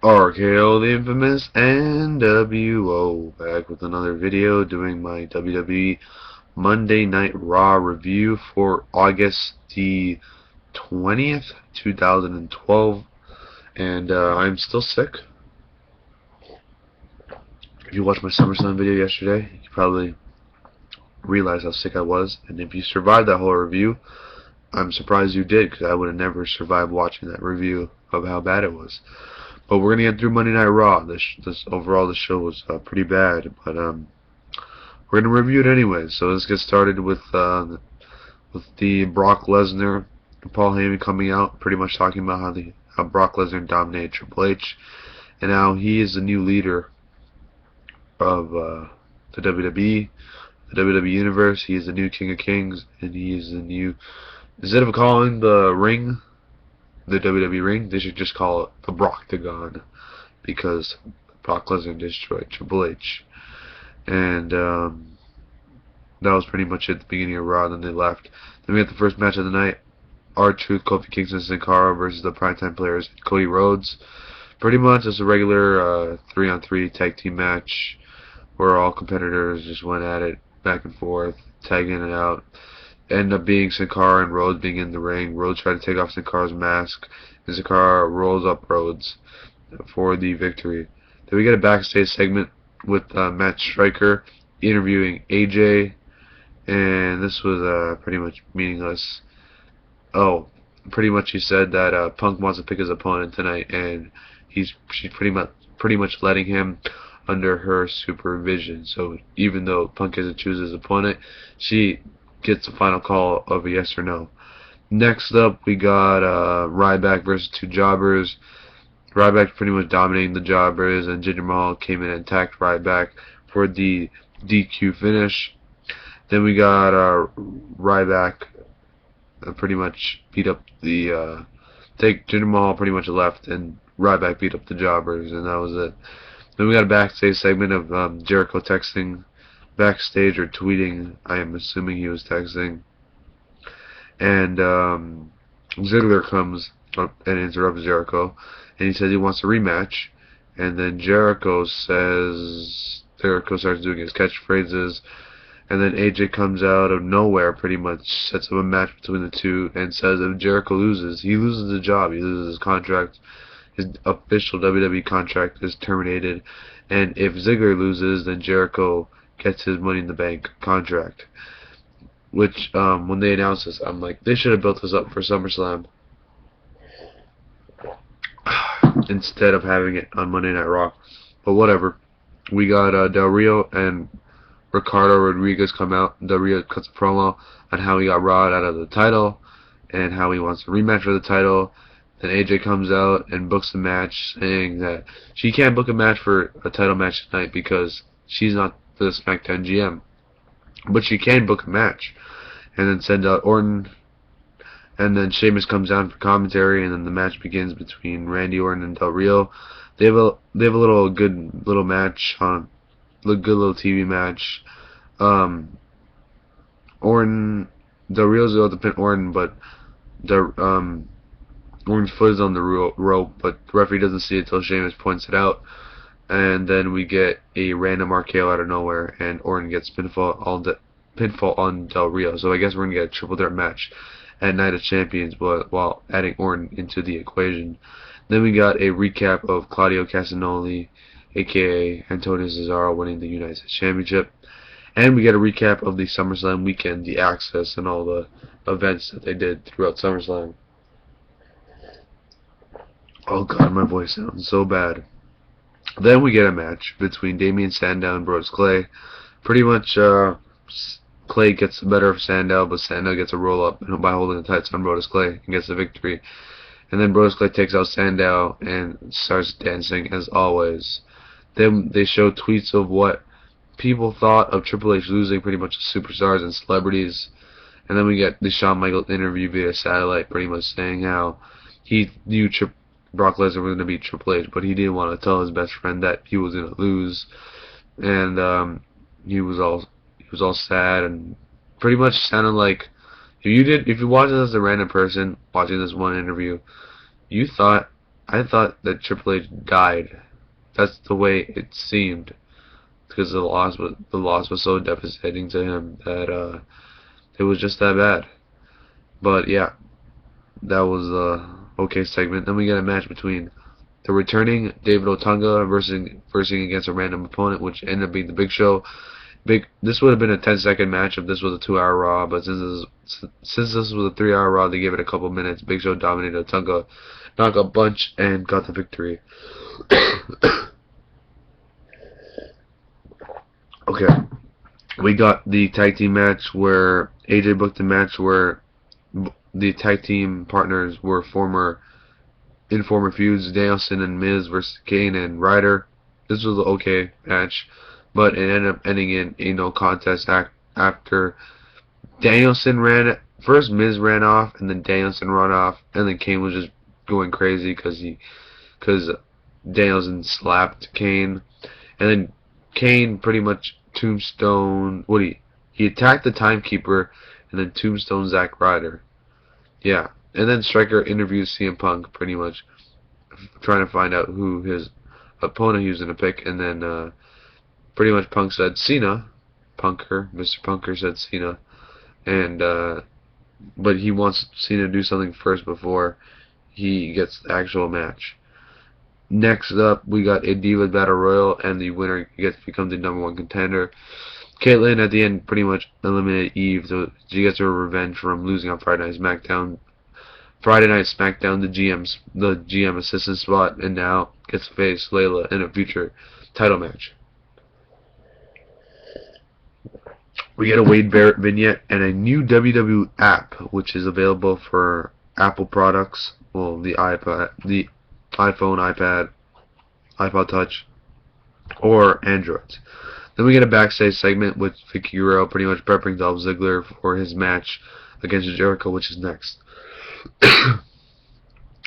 RKO, the infamous NWO, back with another video doing my WWE Monday Night Raw review for August the 20th, 2012, and I'm still sick. If you watched my SummerSlam video yesterday, you probably realized how sick I was, and if you survived that whole review, I'm surprised you did, because I would have never survived watching that review of how bad it was. But we're gonna get through Monday Night Raw. Overall, the show was pretty bad, but we're gonna review it anyway. So let's get started with the Brock Lesnar and Paul Heyman coming out, pretty much talking about how Brock Lesnar dominated Triple H, and how he is the new leader of the WWE, the WWE Universe. He is the new King of Kings, and he is the new. Instead of calling the ring the WWE ring, they should just call it the Broctagon, because Brock Lesnar destroyed Triple H. And that was pretty much it at the beginning of Raw. Then they left. Then we got the first match of the night: R-Truth, Kofi, Kingston, and Cara versus the Primetime Players, Cody, Rhodes. Pretty much just a regular 3-on-3 tag team match where all competitors just went at it back and forth, tagging in and out. Ended up being Sin Cara and Rhodes being in the ring. Rhodes tried to take off Sin Cara's mask, and Sin Cara rolls up Rhodes for the victory. Then we get a backstage segment with Matt Striker interviewing AJ, and this was pretty much meaningless. Oh, pretty much he said that Punk wants to pick his opponent tonight, and she's pretty much letting him under her supervision. So even though Punk doesn't choose his opponent, she gets the final call of a yes or no. Next up, we got Ryback versus two jobbers. Ryback pretty much dominating the jobbers, and Jinder Mahal came in and attacked Ryback for the DQ finish. Then we got Ryback pretty much beat up the Jinder Mahal pretty much left, and Ryback beat up the jobbers, and that was it. Then we got a backstage segment of Jericho texting backstage, or tweeting. I am assuming he was texting. And Ziggler comes up and interrupts Jericho, and he says he wants a rematch. And then Jericho starts doing his catchphrases, and then AJ comes out of nowhere, pretty much sets up a match between the two, and says if Jericho loses, he loses the job, he loses his contract. His official WWE contract is terminated, and if Ziggler loses, then Jericho gets his Money in the Bank contract. Which, when they announced this, I'm like, they should have built this up for SummerSlam instead of having it on Monday Night Raw. But whatever. We got Del Rio and Ricardo Rodriguez come out. Del Rio cuts a promo on how he got robbed out of the title and how he wants a rematch for the title. Then AJ comes out and books a match, saying that she can't book a match for a title match tonight because she's not the SmackDown GM. But she can book a match. And then send out Orton. And then Sheamus comes down for commentary, and then the match begins between Randy Orton and Del Rio. They have a good little match on good little TV match. Del Rio's able to pin Orton, but Orton's foot is on the rope, but the referee doesn't see it until Sheamus points it out. And then we get a random RKO out of nowhere, and Orton gets pinfall on Del Rio. So I guess we're going to get a triple threat match at Night of Champions, but while adding Orton into the equation. Then we got a recap of Claudio Castagnoli, a.k.a. Antonio Cesaro, winning the United States Championship. And we get a recap of the SummerSlam weekend, the Access, and all the events that they did throughout SummerSlam. Oh god, my voice sounds so bad. Then we get a match between Damian, Sandow, and Brodus Clay. Pretty much, Clay gets the better of Sandow, but Sandow gets a roll-up by holding the tights on Brodus Clay and gets the victory. And then Brodus Clay takes out Sandow and starts dancing as always. Then they show tweets of what people thought of Triple H losing, pretty much superstars and celebrities. And then we get the Shawn Michaels interview via satellite, pretty much saying how he knew Brock Lesnar was going to beat Triple H, but he didn't want to tell his best friend that he was going to lose. And he was all sad, and pretty much sounded like if you watched this as a random person watching this one interview, you thought I thought that Triple H died. That's the way it seemed, because the loss was so devastating to him that it was just that bad. But yeah, that was a okay segment. Then we get a match between the returning David Otunga versus against a random opponent, which ended up being the Big Show. This would have been a 10-second match if this was a 2-hour Raw, but since this was a 3-hour Raw, they gave it a couple minutes. Big Show dominated Otunga, knocked a bunch, and got the victory. Okay, we got the tag team match where AJ booked a match where the tag team partners were in former feuds, Danielson and Miz versus Kane and Ryder. This was an okay match, but it ended up ending in a no contest after Danielson first Miz ran off, and then Danielson ran off, and then Kane was just going crazy because Danielson slapped Kane, and then Kane pretty much tombstone. He attacked the timekeeper, and then tombstone Zack Ryder. Yeah. And then Striker interviews CM Punk, pretty much trying to find out who his opponent he was going to pick. And then pretty much Punk said Cena. Mr. Punker said Cena. And but he wants Cena to do something first before he gets the actual match. Next up, we got a Divas Battle Royal, and the winner gets to become the #1 contender. Caitlyn at the end pretty much eliminated Eve, so she gets her revenge from losing on Friday Night SmackDown. The GM assistant spot, and now gets to face Layla in a future title match. We get a Wade Barrett vignette and a new WWE app, which is available for Apple products, well, the iPhone, iPad, iPod Touch, or Androids. Then we get a backstage segment with Vicky Guerrero pretty much prepping Dolph Ziggler for his match against Jericho, which is next.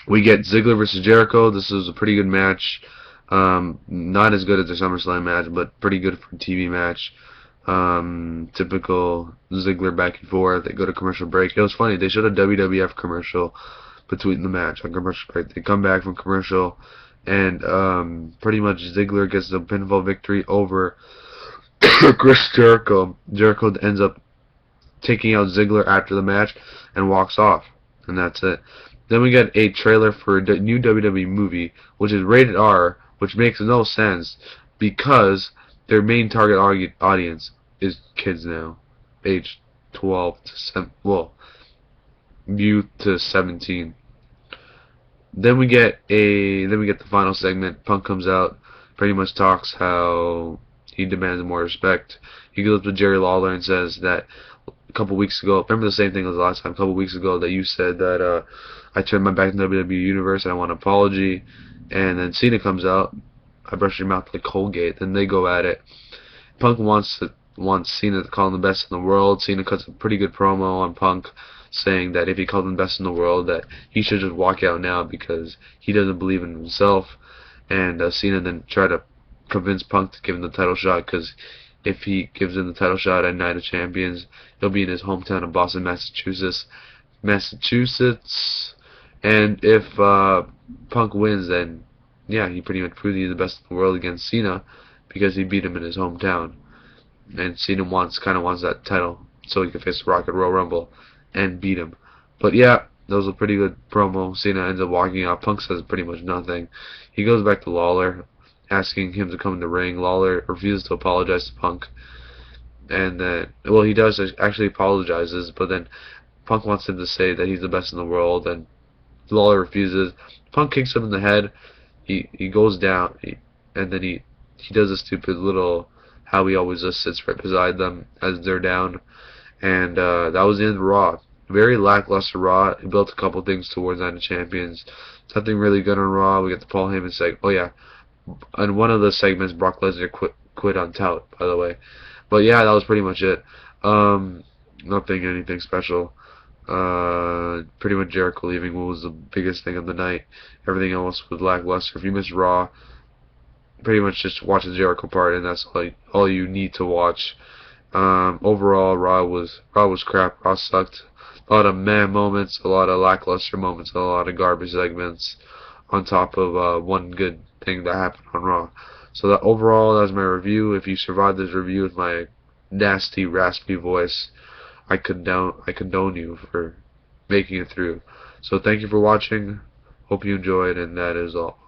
We get Ziggler versus Jericho. This is a pretty good match. Not as good as the SummerSlam match, but pretty good for a TV match. Typical Ziggler back and forth. They go to commercial break. It was funny. They showed a WWF commercial between the match on commercial break. They come back from commercial, and pretty much Ziggler gets the pinfall victory over Chris Jericho. Jericho ends up taking out Ziggler after the match and walks off, and that's it. Then we get a trailer for a new WWE movie, which is rated R, which makes no sense because their main target audience is kids now, age 12 to youth to 17. Then we get the final segment. Punk comes out, pretty much talks how he demands more respect. He goes to Jerry Lawler and says that a couple weeks ago, remember the same thing as last time, a couple weeks ago, that you said that I turned my back on the WWE Universe and I want an apology. And then Cena comes out, I brush your mouth like Colgate. Then they go at it. Punk wants Cena to call him the best in the world. Cena cuts a pretty good promo on Punk, saying that if he called him best in the world, that he should just walk out now because he doesn't believe in himself. And Cena then tried to convince Punk to give him the title shot, because if he gives him the title shot at Night of Champions, he'll be in his hometown of Boston, Massachusetts. And if Punk wins, then yeah, he pretty much proved he's the best in the world against Cena, because he beat him in his hometown. And Cena kind of wants that title so he can face the Rock at Royal Rumble and beat him. But yeah, that was a pretty good promo. Cena ends up walking out. Punk says pretty much nothing. He goes back to Lawler, asking him to come in the ring. Lawler refuses to apologize to Punk. And then, well, he does actually apologizes, but then Punk wants him to say that he's the best in the world, and Lawler refuses. Punk kicks him in the head. He goes down, and then he does a stupid little, how he always just sits right beside them as they're down. And that was the end of Raw. Very lackluster Raw. It built a couple things towards Night of Champions. Something really good on Raw. We get the Paul Heyman segment. Oh yeah, and one of the segments, Brock Lesnar quit on Tout, by the way. But yeah, that was pretty much it. Nothing anything special. Pretty much Jericho leaving was the biggest thing of the night. Everything else was lackluster. If you missed Raw, pretty much just watch the Jericho part, and that's all you need to watch. Overall, Raw was crap. Raw sucked. A lot of meh moments, a lot of lackluster moments, a lot of garbage segments. on top of one good thing that happened on Raw. So that overall, that's my review. If you survived this review with my nasty, raspy voice, I condone you for making it through. So thank you for watching. Hope you enjoyed, and that is all.